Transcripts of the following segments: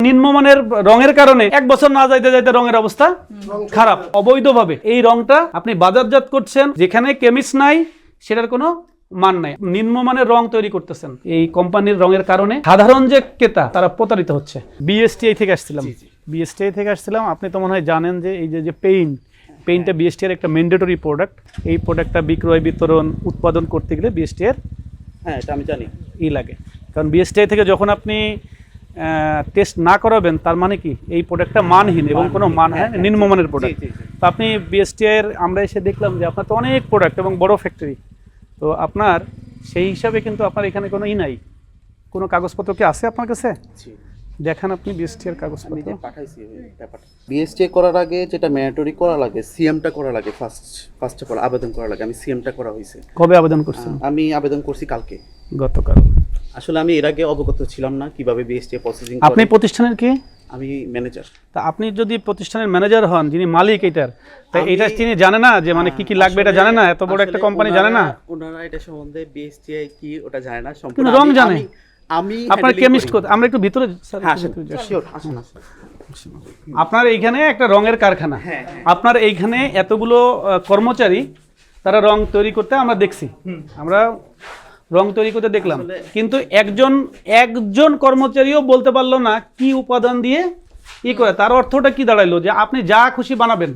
নিম্নমানের রঙের কারণে 1 বছর না যাইতে যাইতে রঙের অবস্থা খারাপ। অবৈধভাবে এই রংটা আপনি বাজারজাত করছেন, যেখানে কেমিস্ট নাই সেটার কোনো মান নাই। নিম্নমানের রং তৈরি করতেছেন এই কোম্পানির রঙের কারণে সাধারণ যে ক্রেতা তারা প্রতারিত হচ্ছে। বিএসটিআই থেকে আসছিলাম। আপনি তো মনে হয় জানেন যে এই যে পেইন্টটা বিএসটিআর একটা ম্যান্ডেটরি প্রোডাক্ট। এই প্রোডাক্টটা বিক্রয়, বিতরণ, উৎপাদন করতে গেলে বিএসটিআর এটা আমি জানি লাগে। কারণ বিএসটিআই থেকে যখন আপনি টেস্ট না করাবেন তার মানে কি এই প্রোডাক্টটা মানহীন এবং কোনো নিম্নমানের প্রোডাক্ট। তো আপনি বিএসটিআইয়ের আমরা এসে দেখলাম যে আপনার তো অনেক প্রোডাক্ট এবং বড় ফ্যাক্টরি, তো আপনার সেই হিসাবে কিন্তু আপনার এখানে কোনো নাই, কোনো কাগজপত্র কি আছে আপনার কাছে? দেখান আপনি বিএসটিআইয়ের কাগজপত্র। পাঠাইছি ব্যাপারটা। বিএসটিআই করার আগে যেটা ম্যান্ডেটরি করা লাগে, সিএমটা করা লাগে, ফার্স্ট অফ অল আবেদন করা লাগে। আমি সিএমটা করা হয়েছে। কবে আবেদন করছেন? আমি আবেদন করছি কালকে, গতকাল। আসলে আমি এর আগে অবগত ছিলাম না কিভাবে বিএসটিআই প্রসেসিং। আপনি প্রতিষ্ঠানের কি? আমি ম্যানেজার। তা আপনি যদি প্রতিষ্ঠানের ম্যানেজার হন, যিনি মালিক এটার, তা এটা তিনি জানে না যে মানে কি লাগবে, এটা জানে না? এত বড় একটা কোম্পানি জানে না? ওনারা এটা সম্বন্ধে বিএসটিআই কি ওটা জানে না, সম্পূর্ণ রং জানে। আমি আপনার কেমিস্ট কোড, আমরা একটু ভিতরে আপনার এইখানে একটা রঙের কারখানা, আপনার এইখানে এতগুলো কর্মচারী তারা রং তৈরি করতে আমরা দেখছি, আমরা রং তৈরি করতে দেখলাম, কিন্তু একজন কর্মচারীও বলতে পারলো না কি উপাদান দিয়ে ই করে। তার অর্থটা কি দাঁড়াইলো যে আপনি যা খুশি বানাবেন,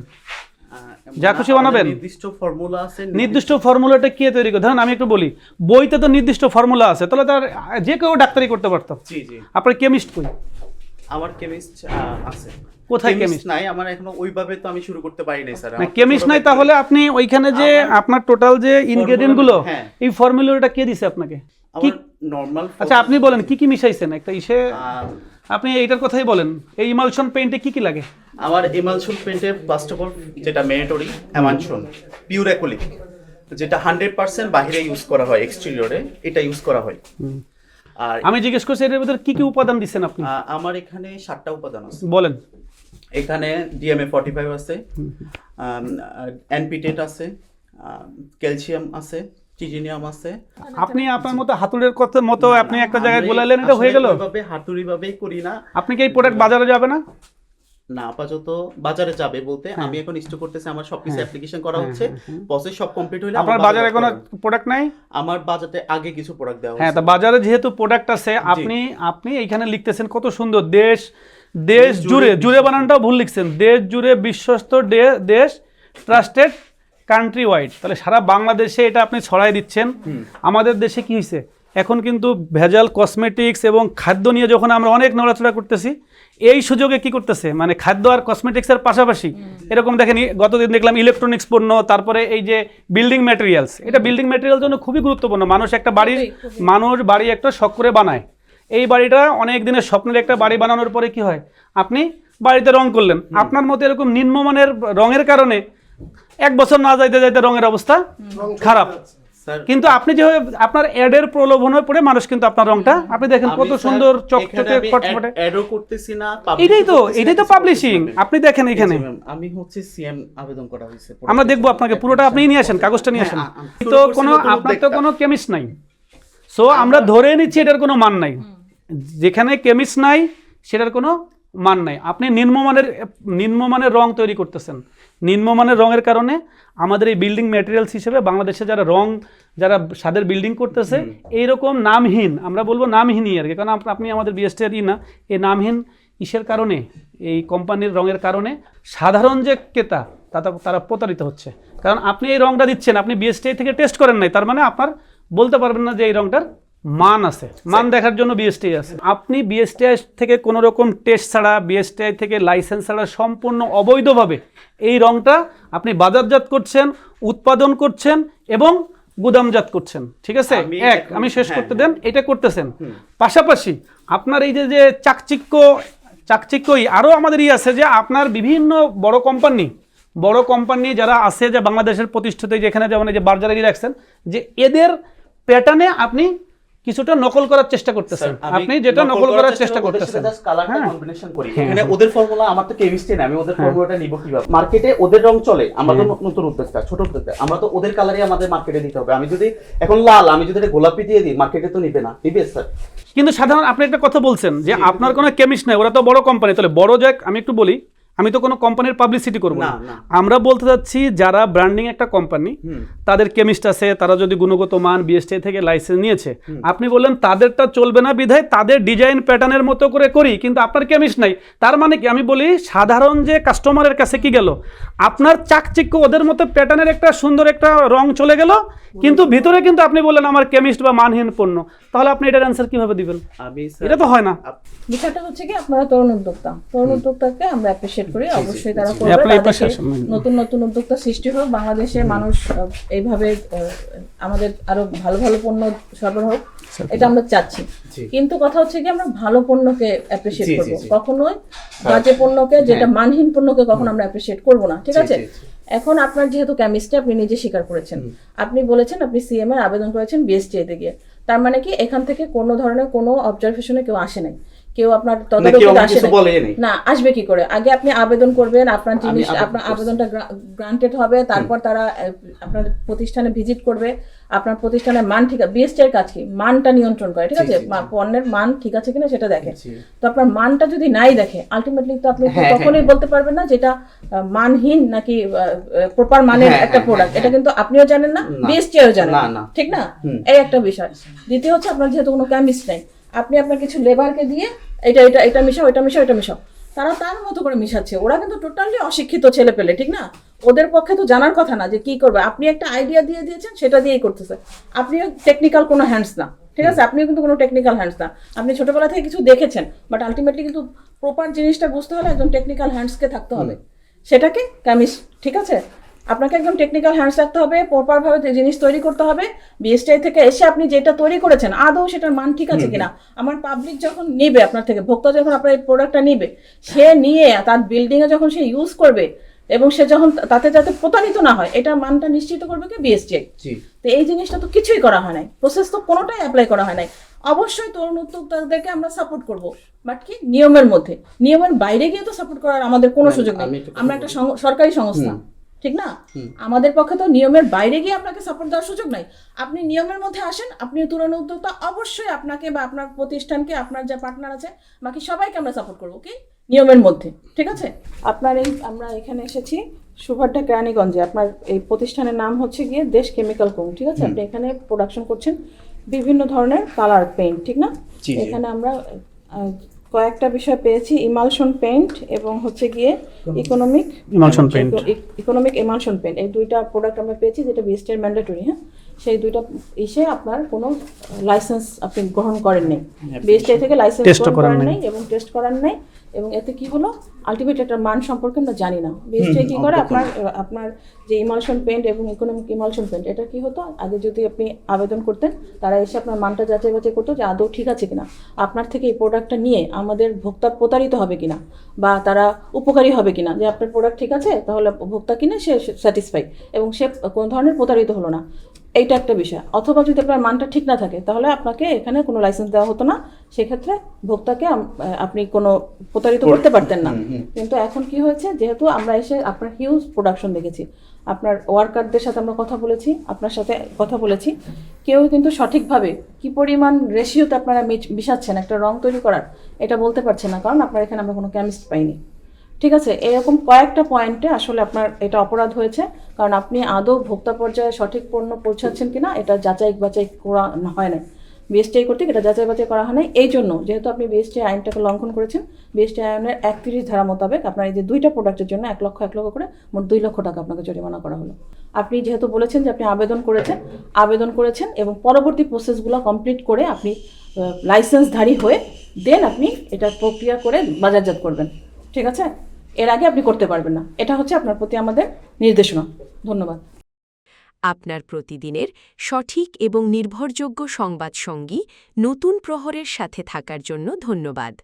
যা খুশি বানাবেন। নির্দিষ্ট ফর্মুলা আছে। নির্দিষ্ট ফর্মুলাটা কে তৈরি করে? ধরেন আমি একটু বলি, বইতে তো নির্দিষ্ট ফর্মুলা আছে, তাহলে তার যে কেউ ডাক্তারি করতে পারতো। আপনার কেমিস্ট কই? আমার কেমিস্ট আছে। কোথায় কেমিস্ট নাই? আমার এখনো ওইভাবে তো আমি শুরু করতে পারি নাই স্যার। কেমিস্ট নাই, তাহলে আপনি ওইখানে যে আপনার টোটাল যে ইনগ্রেডিয়েন্ট গুলো, এই ফর্মুলাটা কে দিছে আপনাকে? কি নরমাল? আচ্ছা আপনি বলেন কি কি মিশাইছেন একটা ইসে, আপনি এইটার কথাই বলেন। এই ইমালশন পেইন্টে কি কি লাগে? আমার ইমালশন পেইন্টে ফার্স্ট অফ অল যেটা ম্যান্ডেটরি ইমালশন পিওর অ্যাক্রিলিক, যেটা 100% বাইরে ইউজ করা হয়, এক্সটেরিয়রে এটা ইউজ করা হয়। আর আমি জিজ্ঞেস করছি এর ভিতরে কি কি উপাদান দিচ্ছেন আপনি? আমার এখানে 7টা উপাদান আছে। বলেন। এখানে ডিএমএ 45 আছে, এনপিটেট আছে, ক্যালসিয়াম আছে, টিটেনিয়াম আছে। আপনি আপনার মতো হাতুড়ের মতো আপনি একটা জায়গায় গোলালেন, এটা হয়ে গেল? ওইভাবে হাতুড়ি ভাবেই করি না। আপনি কি এই প্রোডাক্ট বাজারে যাবে না? না, আপাতত বাজারে যাবে বলতে আমি এখন স্টক করতেছি, আমার সবকিছু অ্যাপ্লিকেশন করা হচ্ছে, প্রসেস সব কমপ্লিট হইলে। আপনার বাজারে কোনো প্রোডাক্ট নাই? আমার বাজারে আগে কিছু প্রোডাক্ট দেওয়া হ্যাঁ, তা বাজারে যেহেতু প্রোডাক্ট আছে, আপনি এইখানে লিখতেছেন কত সুন্দর, দেশ জুড়ে বানানটাও ভুল লিখছেন, দেশ জুড়ে বিশ্বস্ত দেশ, ট্রাস্টেড কান্ট্রি ওয়াইড। তাহলে সারা বাংলাদেশে এটা আপনি ছড়াই দিচ্ছেন। আমাদের দেশে কি হয়েছে এখন, কিন্তু ভেজাল কসমেটিক্স এবং খাদ্য নিয়ে যখন আমরা অনেক নড়াচড়া করতেছি, এই সুযোগে কি করতেছে মানে খাদ্য আর কসমেটিক্সের পাশাপাশি এরকম দেখেন, গতদিন দেখলাম ইলেকট্রনিক্স পণ্য, তারপরে এই যে বিল্ডিং ম্যাটেরিয়ালস, এটা বিল্ডিং ম্যাটেরিয়াল জন্য খুবই গুরুত্বপূর্ণ। মানুষ বাড়ি একটা শখ করে বানায়। এই বাড়িটা অনেক দিনের স্বপ্নের একটা বাড়ি বানানোর পরে কি হয়, আপনি বাড়িতে রং করলেন, আপনার মতো এরকম নিম্নমানের রঙের কারণে 1 বছর না যাইতে যাইতে রঙের অবস্থা খারাপ। কিন্তু আপনি যেভাবে আপনার অ্যাডের প্রলোভনে পড়ে মানুষ কিন্তু আপনার রংটা আপনি দেখেন কত সুন্দর চকচকে ফটফটে অ্যাডও করতেছি না। এটাই তো পাবলিশিং। আপনি দেখেন এখানে আমি হচ্ছে সিএম আবেদন করা হয়েছে, আমরা দেখবো আপনাকে পুরোটা, আপনি নিয়ে আসেন, কাগজটা নিয়ে আসেন। তো আপনার তো কোনো কেমিস্ট নাই, সো আমরা ধরে নিচ্ছি এটার কোনো মান নাই। যেখানে কেমিস্ট নাই সেটার কোনো মান নাই। আপনি নিম্নমানের রং তৈরি করতেছেন। নিম্নমানের রঙের কারণে আমাদের এই বিল্ডিং ম্যাটেরিয়ালস হিসেবে বাংলাদেশে যারা স্বাদের বিল্ডিং করতেছে, এইরকম নামহীন, আমরা বলবো নামহীনই আর কি, কারণ আপনি আমাদের বিএসটিআরই না, এই নামহীন ইসের কারণে, এই কোম্পানির রঙের কারণে সাধারণ যে ক্রেতা তারা প্রতারিত হচ্ছে। কারণ আপনি এই রংটা দিচ্ছেন, আপনি বিএসটিআই থেকে টেস্ট করেন নাই, তার মানে আপনার বলতে পারবেন না যে এই রংটার মান আছে। মান দেখার জন্য বিএসটিআই আছে। আপনি বিএসটিআই থেকে কোনো রকম টেস্ট ছাড়া, বিএসটিআই থেকে লাইসেন্স ছাড়া সম্পূর্ণ অবৈধভাবে এই রংটা আপনি বাজারজাত করছেন, উৎপাদন করছেন এবং গুদামজাত করছেন। ঠিক আছে, আমি শেষ করতে দেন। এটা করতেছেন, পাশাপাশি আপনার এই যে চাকচিক্যই আরও আমাদের আছে যে আপনার বিভিন্ন বড় কোম্পানি যারা আছে, যে বাংলাদেশের প্রতিষ্ঠিত, যেখানে যেমন এই যে বার্জারি রাখছেন, যে এদের প্যাটার্নে আপনি কিছুটা নকল করার চেষ্টা করতেছেন, আপনি যেটা নকল করার চেষ্টা করতেছেন। জাস্ট কালারটা কম্বিনেশন করি, এখানে ওদের ফর্মুলা, আমার তো কেমিস্ট্রি না, আমি ওদের ফর্মুলাটা নিব কিভাবে? মার্কেটে ওদের রং চলে, আমরা তো নতুন উদ্যোক্তা, ছোট উদ্যোক্তা, আমরা তো ওদের কালারই আমাদের মার্কেটে দিতে হবে। আমি যদি এখন লাল, আমি যদি এটা গোলাপি দিয়ে দিই, মার্কেটে তো নিবে না, নিবে স্যার। কিন্তু সাধারণ আপনি একটা কথা বলছেন যে আপনার কোনো কেমিস্ট নাই, ওরা তো বড় কোম্পানি, তাহলে বড় যাক। আমি একটু বলি, আমি তো কোনো কোম্পানির পাবলিসিটি করব না, আমরা বলতে যাচ্ছি যারা ব্র্যান্ডিং একটা কোম্পানি, তাদের কেমিস্ট আছে, তারা যদি গুণগত মান বিএসটি থেকে লাইসেন্স নিয়েছে, আপনি বললেন তাদেরটা চলবে না বিধায় তাদের ডিজাইন প্যাটার্নের মতো করে করি, কিন্তু আপনার কেমিস্ট নাই। তার মানে কি, আমি বলি সাধারণ যে কাস্টমারের কাছে কি গেল, আপনার চাকচিক্য ওদের মতো প্যাটার্নের একটা সুন্দর একটা রং চলে গেল, কিন্তু ভিতরে কিন্তু আপনি বললেন আমার কেমিস্ট বা মানহীন পণ্য, তাহলে আপনি এটার অ্যান্সার কিভাবে দিবেন? এটা তো হয় না। বিষয়টা হচ্ছে কি, আপনারা তরুণ উদ্যোক্তাকে আমরা অ্যাপ্রিশিয়েট করি, অবশ্যই তারা করবে, নতুন নতুন উদ্যোক্তা সৃষ্টি হোক, বাংলাদেশে মানুষ এইভাবে আমাদের আরো ভালো ভালো পণ্য সরবরাহ হোক, এটা আমরা চাচ্ছি। কিন্তু কথা হচ্ছে কি, আমরা ভালো পণ্যকে অ্যাপ্রিশিয়েট করবো, কখনোই বাজে পণ্যকে, যেটা মানহীন পণ্যকে কখনো আমরা অ্যাপ্রিশিয়েট করবো না, ঠিক আছে? এখন আপনার যেহেতু কেমিস্ট্রি, আপনি নিজে স্বীকার করেছেন, আপনি বলেছেন আপনি সিএম এর আবেদন করেছেন বিএসটিআই গিয়ে, তার মানে কি এখান থেকে কোনো ধরনের কোনো অবজারভেশনে কেউ আসে নাই, কেউ আপনার তদারকিতে আসে না, আসবে কি করে? আগে আপনি আবেদন করবেন, আপনার জিনিস, আপনার আবেদনটা গ্রান্টেড হবে, তারপর তারা আপনার প্রতিষ্ঠানে ভিজিট করবে, আপনার প্রতিষ্ঠানের মান ঠিক আছে, বিএসটিআই কাজ কি মানটা নিয়ন্ত্রণ করে, ঠিক আছে? পণ্যের মান ঠিক আছে কিনা সেটা দেখে। তো আপনার মানটা যদি নাই দেখে, আলটিমেটলি তো আপনি কখনোই বলতে পারবেন না যেটা মানহীন নাকি প্রপার মানের একটা প্রোডাক্ট, এটা কিন্তু আপনিও জানেন না, বিএসটিআইও জানেন না, ঠিক না? এই একটা বিষয়। দ্বিতীয় হচ্ছে, আপনার যেহেতু কোনো কেমিস্ট নাই, আপনি আপনার কিছু লেবারকে দিয়ে এটা এটা এটা মিশাও, এটা মিশাও, এটা মিশাও, তারা তার মতো করে মিশাচ্ছে, ওরা কিন্তু টোটালি অশিক্ষিত ছেলে পেলে, ঠিক না? ওদের পক্ষে তো জানার কথা না যে কি করবে। আপনি একটা আইডিয়া দিয়ে দিয়েছেন, সেটা দিয়েই করতেছে, আপনিও টেকনিক্যাল কোনো হ্যান্ডস না, ঠিক আছে? আপনিও কিন্তু কোনো টেকনিক্যাল হ্যান্ডস না, আপনি ছোটবেলা থেকে কিছু দেখেছেন, বাট আলটিমেটলি কিন্তু প্রপার জিনিসটা বুঝতে হলে একজন টেকনিক্যাল হ্যান্ডসকে থাকতে হবে, সেটাকে কেমিস্ট, ঠিক আছে? আপনাকে একদম টেকনিক্যাল হ্যান্ডস রাখতে হবে, প্রপারভাবে জিনিস তৈরি করতে হবে। বিএসটিআই থেকে এসে আপনি যেটা তৈরি করেছেন আদৌ সেটার মান ঠিক আছে কিনা, আমার পাবলিক যখন নেবে আপনার থেকে, ভোক্তা যখন আপনার এই প্রোডাক্টটা নিবে, সে নিয়ে তার বিল্ডিংয়ে যখন সে ইউজ করবে এবং সে যখন তাতে যাতে প্রতারিত না হয়, এটা মানটা নিশ্চিত করবে কি বিএসটিআই। তো এই জিনিসটা তো কিছুই করা হয় নাই, প্রসেস তো কোনোটাই অ্যাপ্লাই করা হয় নাই। অবশ্যই তরুণ উদ্যোক্তাদেরকে আমরা সাপোর্ট করব, বাট কি নিয়মের মধ্যে, নিয়মের বাইরে গিয়ে তো সাপোর্ট করার আমাদের কোনো সুযোগ নেই। আমরা একটা সরকারি সংস্থা, ঠিক না? আমাদের পক্ষে তো নিয়মের বাইরে গিয়ে আপনাকে সাপোর্ট দেওয়ার সুযোগ নাই। আপনি নিয়মের মধ্যে আসেন, আপনি তরুণ উদ্যোক্তা, অবশ্যই আপনাকে বা আপনার প্রতিষ্ঠানকে, আপনার যে পার্টনার আছে, বাকি সবাইকে আমরা সাপোর্ট করবো, কি নিয়মের মধ্যে, ঠিক আছে? আপনার এই আমরা এখানে এসেছি সুভাড্ডা কেরানীগঞ্জে, আপনার এই প্রতিষ্ঠানের নাম হচ্ছে গিয়ে দেশ কেমিক্যাল কোং, ঠিক আছে? আপনি এখানে প্রোডাকশন করছেন বিভিন্ন ধরনের কালার পেইন্ট, ঠিক না? এখানে আমরা কয়েকটা বিষয় পেয়েছি, ইমালশন পেইন্ট এবং হচ্ছে গিয়ে ইকোনমিক ইমালশন পেইন্ট, এই দুইটা প্রোডাক্ট আমরা পেয়েছি, যেটা বিএসটিআই ম্যান্ডেটরি। হ্যাঁ, সেই দুইটা ইসে আপনার কোনো লাইসেন্স আপনি গ্রহণ করেন নাই, বিএসটিআই থেকে লাইসেন্স গ্রহণ করেন নাই এবং টেস্ট করার নাই, এবং এতে কি হলো, আলটিমেট একটা মান সম্পর্কে আমরা জানি না। বিএসটিআই কি করে, আপনার যে ইমালশন পেইন্ট এবং ইকোনমিক ইমালশন পেইন্ট, এটা কি হতো, আগে যদি আপনি আবেদন করতেন, তারা এসে আপনার মানটা যাচাই বাছাই করতো যে আদৌ ঠিক আছে কিনা, আপনার থেকে এই প্রোডাক্টটা নিয়ে আমাদের ভোক্তা প্রতারিত হবে কিনা, বা তারা উপকারী হবে কিনা, যে আপনার প্রোডাক্ট ঠিক আছে, তাহলে ভোক্তা কিনে সে স্যাটিসফাই এবং সে কোনো ধরনের প্রতারিত হলো না, এইটা একটা বিষয়। অথবা যদি আপনার মানটা ঠিক না থাকে, তাহলে আপনাকে এখানে কোনো লাইসেন্স দেওয়া হতো না, সেক্ষেত্রে ভোক্তাকে আপনি কোনো প্রতারিত করতে পারতেন না। কিন্তু এখন কি হয়েছে, যেহেতু আমরা এসে আপনার হিউজ প্রোডাকশন দেখেছি, আপনার ওয়ার্কারদের সাথে আমরা কথা বলেছি, আপনার সাথে কথা বলেছি, কেউ কিন্তু সঠিকভাবে কি পরিমাণ রেশিওতে আপনারা মিশাচ্ছেন একটা রং তৈরি করার, এটা বলতে পারছেন না, কারণ আপনার এখানে আমরা কোনো কেমিস্ট পাইনি, ঠিক আছে? এরকম কয়েকটা পয়েন্টে আসলে আপনার এটা অপরাধ হয়েছে, কারণ আপনি আদৌ ভোক্তা পর্যায়ে সঠিক পণ্য পৌঁছাচ্ছেন কিনা এটা যাচাই বাছাই করা হয় না, বিএসটিআই কর্তৃক এটা যাচাই বাছাই করা হয় না। এই জন্য যেহেতু আপনি বিএসটিআই আইনটাকে লঙ্ঘন করেছেন, বিএসটিআই আইনের 31 ধারা মোতাবেক আপনার এই যে দুইটা প্রোডাক্টের জন্য 1 লক্ষ করে মোট 2 লক্ষ টাকা আপনাকে জরিমানা করা হলো। আপনি যেহেতু বলেছেন যে আপনি আবেদন করেছেন এবং পরবর্তী প্রসেসগুলো কমপ্লিট করে আপনি লাইসেন্সধারী হয়ে দেন আপনি এটা প্রক্রিয়া করে বাজারজাত করবেন, ঠিক আছে? এর আগে আপনি করতে পারবেন না, এটা হচ্ছে আপনার প্রতি আমাদের নির্দেশনা। ধন্যবাদ। আপনার প্রতিদিনের সঠিক এবং নির্ভরযোগ্য সংবাদ সঙ্গী নতুন প্রহরের সাথে থাকার জন্য ধন্যবাদ।